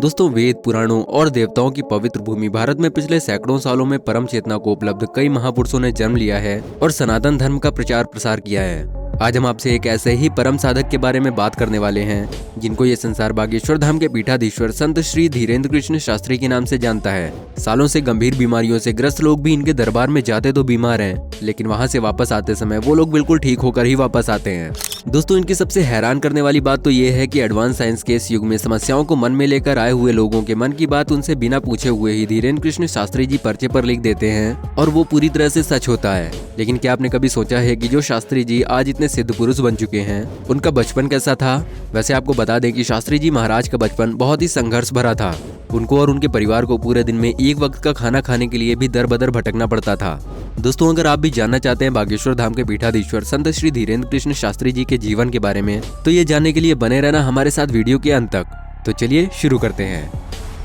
दोस्तों, वेद, पुराणों और देवताओं की पवित्र भूमि भारत में पिछले सैकड़ों सालों में परम चेतना को उपलब्ध कई महापुरुषों ने जन्म लिया है और सनातन धर्म का प्रचार प्रसार किया है। आज हम आपसे एक ऐसे ही परम साधक के बारे में बात करने वाले हैं जिनको ये संसार बागेश्वर धाम के पीठाधीश्वर संत श्री धीरेन्द्र कृष्ण शास्त्री के नाम से जानता है। सालों से गंभीर बीमारियों से ग्रस्त लोग भी इनके दरबार में जाते तो बीमार हैं, लेकिन वहां से वापस आते समय वो लोग बिल्कुल ठीक होकर ही वापस आते हैं। दोस्तों, इनकी सबसे हैरान करने वाली बात तो ये है कि एडवांस साइंस के इस युग में समस्याओं को मन में लेकर आए हुए लोगों के मन की बात उनसे बिना पूछे हुए ही धीरेन्द्र कृष्ण शास्त्री जी पर्चे पर लिख देते हैं और वो पूरी तरह से सच होता है। लेकिन क्या आपने कभी सोचा है कि जो शास्त्री जी आज इतने सिद्ध पुरुष बन चुके हैं, उनका बचपन कैसा था? वैसे आपको बता दें कि शास्त्री जी महाराज का बचपन बहुत ही संघर्ष भरा था। उनको और उनके परिवार को पूरे दिन में एक वक्त का खाना खाने के लिए भी दर बदर भटकना पड़ता था। दोस्तों, अगर आप भी जानना चाहते हैं बागेश्वर धाम के पीठाधीश्वर संत श्री धीरेन्द्र कृष्ण शास्त्री जी के जीवन के बारे में, तो ये जानने के लिए बने रहना हमारे साथ वीडियो के अंत तक। तो चलिए शुरू करते हैं।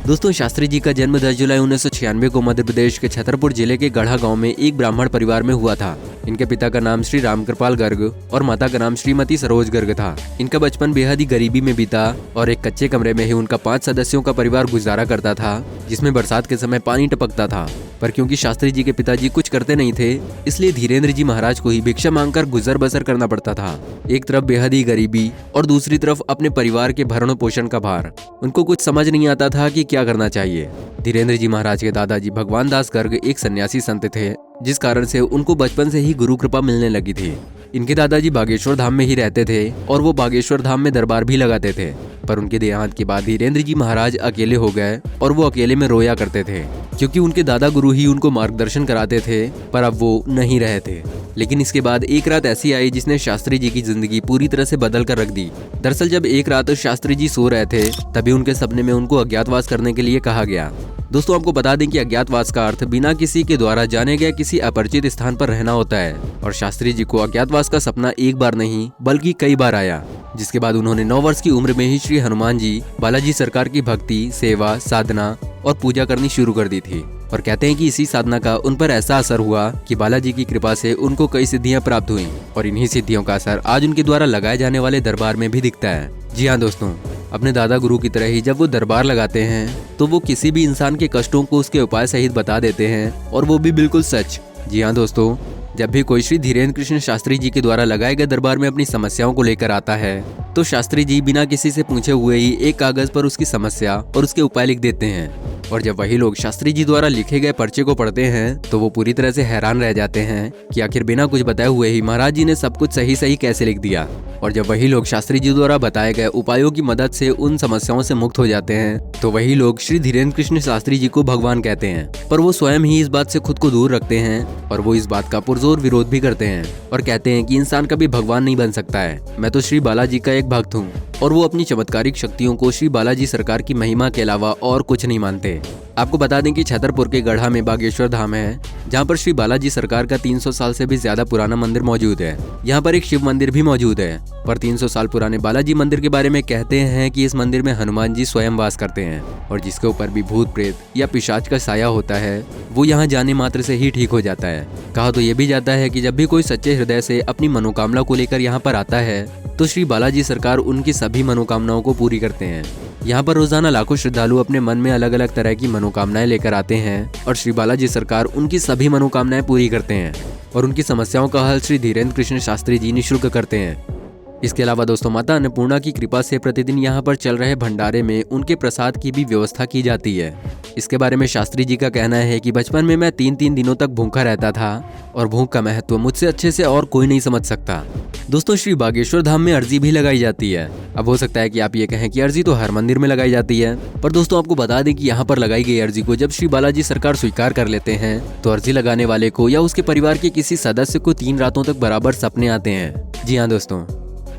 दोस्तों, शास्त्री जी का जन्म 10 जुलाई 1996 को मध्य प्रदेश के छतरपुर जिले के गढ़ा गांव में एक ब्राह्मण परिवार में हुआ था। इनके पिता का नाम श्री रामकृपाल गर्ग और माता का नाम श्रीमती सरोज गर्ग था। इनका बचपन बेहद ही गरीबी में बीता और एक कच्चे कमरे में ही उनका 5 सदस्यों का परिवार गुजारा करता था, जिसमें बरसात के समय पानी टपकता था। पर क्योंकि शास्त्री जी के पिताजी कुछ करते नहीं थे, इसलिए धीरेन्द्र जी महाराज को ही भिक्षा मांगकर गुजर बसर करना पड़ता था। एक तरफ बेहद ही गरीबी और दूसरी तरफ अपने परिवार के भरण पोषण का भार। उनको कुछ समझ नहीं आता था कि क्या करना चाहिए। धीरेन्द्र जी महाराज के दादाजी भगवान दास गर्ग एक सन्यासी संत थे, जिस कारण से उनको बचपन से ही गुरु कृपा मिलने लगी थी। इनके दादाजी बागेश्वर धाम में ही रहते थे और वो बागेश्वर धाम में दरबार भी लगाते थे। पर उनके देहांत के बाद धीरेन्द्र जी महाराज अकेले हो गए और वो अकेले में रोया करते थे, क्योंकि उनके दादा गुरु ही उनको मार्गदर्शन कराते थे, पर अब वो नहीं रहे थे। लेकिन इसके बाद एक रात ऐसी आई जिसने शास्त्री जी की जिंदगी पूरी तरह से बदल कर रख दी। दरअसल जब एक रात शास्त्री जी सो रहे थे, तभी उनके सपने में उनको अज्ञातवास करने के लिए कहा गया। दोस्तों, आपको बता दें कि अज्ञातवास का अर्थ बिना किसी के द्वारा जाने गए किसी अपरिचित स्थान पर रहना होता है। और शास्त्री जी को अज्ञातवास का सपना एक बार नहीं बल्कि कई बार आया, जिसके बाद उन्होंने 9 वर्ष की उम्र में ही श्री हनुमान जी, बालाजी सरकार की भक्ति, सेवा, साधना और पूजा करनी शुरू कर दी थी। और कहते हैं कि इसी साधना का उन पर ऐसा असर हुआ कि बालाजी की कृपा से उनको कई सिद्धियां प्राप्त हुई और इन्हीं सिद्धियों का असर आज उनके द्वारा लगाए जाने वाले दरबार में भी दिखता है। जी हाँ दोस्तों, अपने दादा गुरु की तरह ही जब वो दरबार लगाते हैं तो वो किसी भी इंसान के कष्टों को उसके उपाय सहित बता देते हैं, और वो भी बिल्कुल सच। जी हाँ दोस्तों, जब भी कोई श्री धीरेन्द्र कृष्ण शास्त्री जी के द्वारा लगाए गए दरबार में अपनी समस्याओं को लेकर आता है, तो शास्त्री जी बिना किसी से पूछे हुए ही एक कागज पर उसकी समस्या और उसके उपाय लिख देते हैं। और जब वही लोग शास्त्री जी द्वारा लिखे गए पर्चे को पढ़ते हैं तो वो पूरी तरह से हैरान रह जाते हैं कि आखिर बिना कुछ बताए हुए ही महाराज जी ने सब कुछ सही सही कैसे लिख दिया। और जब वही लोग शास्त्री जी द्वारा बताए गए उपायों की मदद से उन समस्याओं से मुक्त हो जाते हैं, तो वही लोग श्री धीरेन्द्र कृष्ण शास्त्री जी को भगवान कहते हैं। पर वो स्वयं ही इस बात से खुद को दूर रखते हैं और वो इस बात का पुरजोर विरोध भी करते हैं और कहते हैं कि इंसान कभी भगवान नहीं बन सकता है। मैं तो श्री बालाजी का एक भक्त हूँ। और वो अपनी चमत्कारिक शक्तियों को श्री बालाजी सरकार की महिमा के अलावा और कुछ नहीं मानते। आपको बता दें कि छतरपुर के गढ़ा में बागेश्वर धाम है, जहाँ पर श्री बालाजी सरकार का 300 साल से भी ज्यादा पुराना मंदिर मौजूद है। यहाँ पर एक शिव मंदिर भी मौजूद है। पर 300 साल पुराने बालाजी मंदिर के बारे में कहते हैं कि इस मंदिर में हनुमान जी स्वयं वास करते हैं और जिसके ऊपर भी भूत प्रेत या पिशाच का साया होता है, वो यहाँ जाने मात्र से ही ठीक हो जाता है। कहा तो ये भी जाता है कि जब भी कोई सच्चे हृदय से अपनी मनोकामना को लेकर यहाँ पर आता है, तो श्री बालाजी सरकार उनकी सभी मनोकामनाओं को पूरी करते हैं। यहाँ पर रोजाना लाखों श्रद्धालु अपने मन में अलग अलग तरह की मनोकामनाएं लेकर आते हैं और श्री बालाजी सरकार उनकी सभी मनोकामनाएं पूरी करते हैं और उनकी समस्याओं का हल श्री धीरेन्द्र कृष्ण शास्त्री जी निःशुल्क करते हैं। इसके अलावा दोस्तों, माता अन्नपूर्णा की कृपा से प्रतिदिन यहाँ पर चल रहे भंडारे में उनके प्रसाद की भी व्यवस्था की जाती है। इसके बारे में शास्त्री जी का कहना है कि बचपन में मैं 3-3 दिनों तक भूखा रहता था और भूख का महत्व मुझसे अच्छे से और कोई नहीं समझ सकता। दोस्तों, श्री बागेश्वर धाम में अर्जी भी लगाई जाती है। अब हो सकता है कि आप ये कहें कि अर्जी तो हर मंदिर में लगाई जाती है, पर दोस्तों आपको बता दें कि यहाँ पर लगाई गई अर्जी को जब श्री बालाजी सरकार स्वीकार कर लेते हैं, तो अर्जी लगाने वाले को या उसके परिवार के किसी सदस्य को 3 रातों तक बराबर सपने आते हैं। जी हाँ दोस्तों,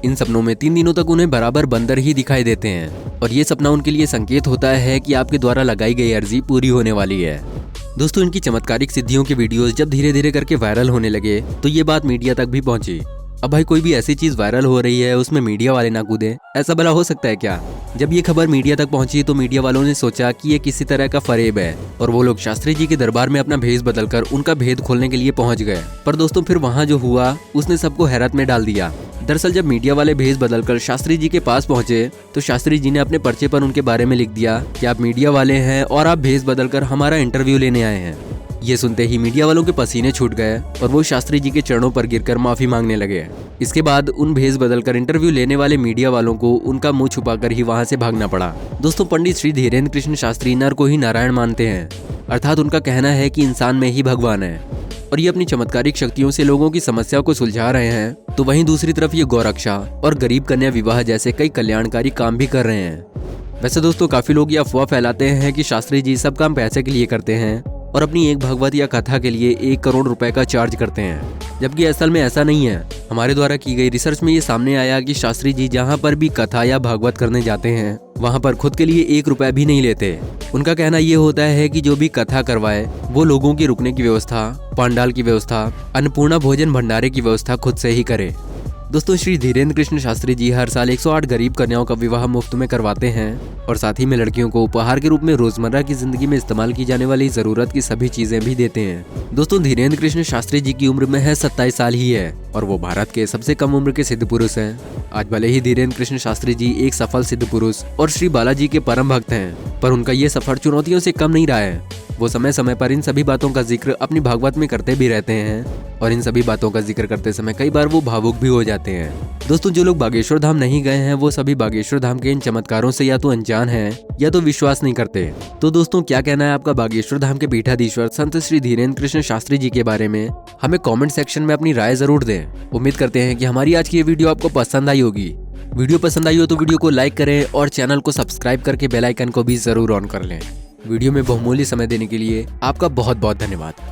इन सपनों में 3 दिनों तक उन्हें बराबर बंदर ही दिखाई देते हैं और ये सपना उनके लिए संकेत होता है कि आपके द्वारा लगाई गई अर्जी पूरी होने वाली है। दोस्तों, इनकी चमत्कारिक सिद्धियों के वीडियोस जब धीरे धीरे करके वायरल होने लगे, तो ये बात मीडिया तक भी पहुंची। अब भाई कोई भी ऐसी चीज वायरल हो रही है उसमें मीडिया वाले ना कूदे, ऐसा भला हो सकता है क्या? जब ये खबर मीडिया तक पहुंची तो मीडिया वालों ने सोचा कि ये किसी तरह का फरेब है और वो लोग शास्त्री जी के दरबार में अपना भेष बदलकर उनका भेद खोलने के लिए पहुंच गए। पर दोस्तों फिर वहाँ जो हुआ उसने सबको हैरत में डाल दिया। दरअसल जब मीडिया वाले भेष बदलकर शास्त्री जी के पास पहुंचे तो शास्त्री जी ने अपने पर्चे पर उनके बारे में लिख दिया कि आप मीडिया वाले हैं और आप भेष बदलकर हमारा इंटरव्यू लेने आए हैं। ये सुनते ही मीडिया वालों के पसीने छूट गए और वो शास्त्री जी के चरणों पर गिरकर माफी मांगने लगे। इसके बाद उन भेष बदलकर इंटरव्यू लेने वाले मीडिया वालों को उनका मुंह छुपाकर ही वहां से भागना पड़ा। दोस्तों पंडित श्री धीरेन्द्र कृष्ण शास्त्री नर को ही नारायण मानते हैं, अर्थात उनका कहना है कि इंसान में ही भगवान है और ये अपनी चमत्कारिक शक्तियों से लोगों की समस्या को सुलझा रहे हैं। तो वहीं दूसरी तरफ ये गौरक्षा और गरीब कन्या विवाह जैसे कई कल्याणकारी काम भी कर रहे हैं। वैसे दोस्तों काफी लोग ये अफवाह फैलाते हैं कि शास्त्री जी सब काम पैसे के लिए करते हैं और अपनी एक भागवत या कथा के लिए 1 करोड़ रुपए का चार्ज करते हैं, जबकि असल में ऐसा नहीं है। हमारे द्वारा की गई रिसर्च में ये सामने आया कि शास्त्री जी जहाँ पर भी कथा या भागवत करने जाते हैं वहाँ पर खुद के लिए 1 रुपया भी नहीं लेते। उनका कहना ये होता है कि जो भी कथा करवाए वो लोगों की रुकने की व्यवस्था, पांडाल की व्यवस्था, अन्नपूर्णा भोजन भंडारे की व्यवस्था खुद से ही करे। दोस्तों श्री धीरेन्द्र कृष्ण शास्त्री जी हर साल 108 गरीब कन्याओं का विवाह मुफ्त में करवाते हैं और साथ ही में लड़कियों को उपहार के रूप में रोजमर्रा की जिंदगी में इस्तेमाल की जाने वाली जरूरत की सभी चीजें भी देते हैं। दोस्तों धीरेन्द्र कृष्ण शास्त्री जी की उम्र में है 27 साल ही है और वो भारत के सबसे कम उम्र के सिद्ध पुरुष हैं। आज भले ही धीरेन्द्र कृष्ण शास्त्री जी एक सफल सिद्ध पुरुष और श्री बालाजी के परम भक्त हैं, पर उनका ये सफर चुनौतियों से कम नहीं रहा है। वो समय समय पर इन सभी बातों का जिक्र अपनी भागवत में करते भी रहते हैं और इन सभी बातों का जिक्र करते समय कई बार वो भावुक भी हो जाते हैं। दोस्तों जो लोग बागेश्वर धाम नहीं गए हैं वो सभी बागेश्वर धाम के इन चमत्कारों से या तो अनजान हैं या तो विश्वास नहीं करते। तो दोस्तों क्या कहना है आपका बागेश्वर धाम के पीठाधीश्वर संत श्री धीरेन्द्र कृष्ण शास्त्री जी के बारे में? हमें कमेंट सेक्शन में अपनी राय जरूर दें। उम्मीद करते हैं कि हमारी आज की ये वीडियो आपको पसंद आई होगी। वीडियो पसंद आई हो तो वीडियो को लाइक करें और चैनल को सब्सक्राइब करके बेल आइकन को भी जरूर ऑन कर लें। वीडियो में बहुमूल्य समय देने के लिए आपका बहुत बहुत धन्यवाद।